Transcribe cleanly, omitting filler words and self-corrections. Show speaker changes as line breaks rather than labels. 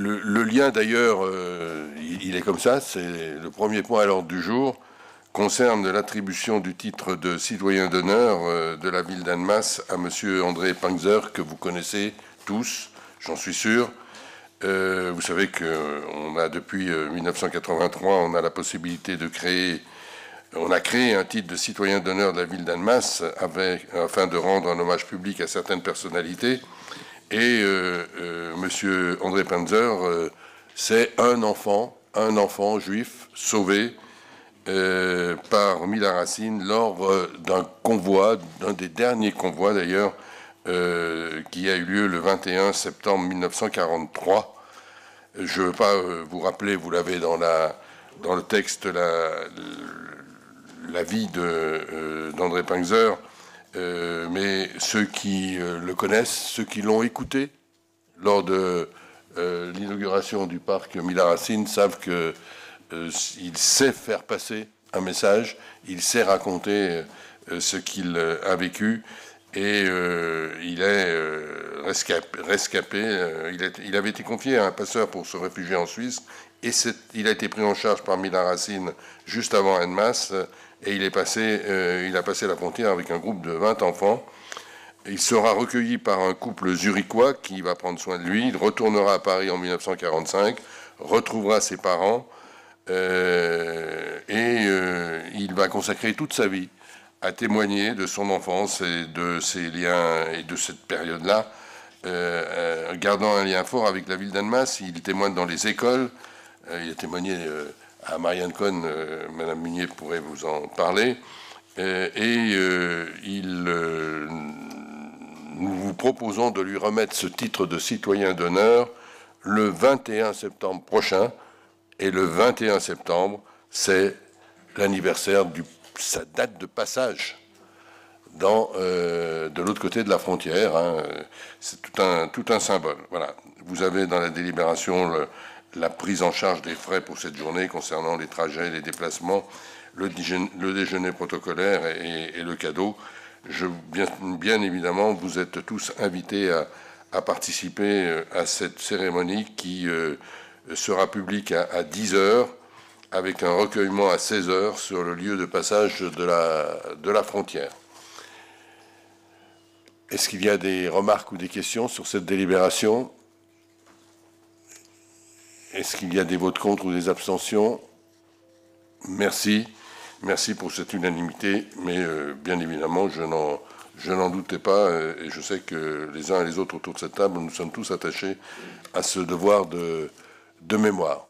Le lien, d'ailleurs, il est comme ça, c'est le premier point à l'ordre du jour, concerne l'attribution du titre de citoyen d'honneur de la ville d'Annemasse à M. André Pinxer, que vous connaissez tous, j'en suis sûr. Vous savez qu'on a depuis 1983, on a la possibilité de créer, on a créé un titre de citoyen d'honneur de la ville d'Annemasse afin de rendre un hommage public à certaines personnalités. Et M. André Pinxer, c'est un enfant juif sauvé par Mila Racine lors d'un convoi, d'un des derniers convois d'ailleurs, qui a eu lieu le 21 septembre 1943. Je ne veux pas vous rappeler, vous l'avez dans le texte, la vie d'André Pinxer, mais ceux qui le connaissent, ceux qui l'ont écouté lors de l'inauguration du parc Mila Racine savent que il sait faire passer un message, il sait raconter ce qu'il a vécu, et il est rescapé. Il avait été confié à un passeur pour se réfugier en Suisse, et il a été pris en charge par Mila Racine juste avant Annemasse, et il a passé la frontière avec un groupe de 20 enfants. Il sera recueilli par un couple zurichois qui va prendre soin de lui. Il retournera à Paris en 1945, retrouvera ses parents, il va consacrer toute sa vie à témoigner de son enfance et de ses liens et de cette période-là, gardant un lien fort avec la ville d'Annemasse. Il témoigne dans les écoles, il a témoigné à Marianne Cohn, Madame Munier pourrait vous en parler, nous vous proposons de lui remettre ce titre de citoyen d'honneur le 21 septembre prochain. Et le 21 septembre, c'est l'anniversaire de sa date de passage de l'autre côté de la frontière. Hein. C'est tout un symbole. Voilà. Vous avez dans la délibération la prise en charge des frais pour cette journée concernant les trajets, les déplacements, le déjeuner protocolaire et le cadeau. Bien évidemment, vous êtes tous invités à participer à cette cérémonie qui sera publique à 10 h, avec un recueillement à 16 h sur le lieu de passage de la frontière. Est-ce qu'il y a des remarques ou des questions sur cette délibération? Est-ce qu'il y a des votes contre ou des abstentions? Merci. Merci pour cette unanimité, mais bien évidemment, je n'en doutais pas, et je sais que les uns et les autres autour de cette table, nous sommes tous attachés à ce devoir de mémoire.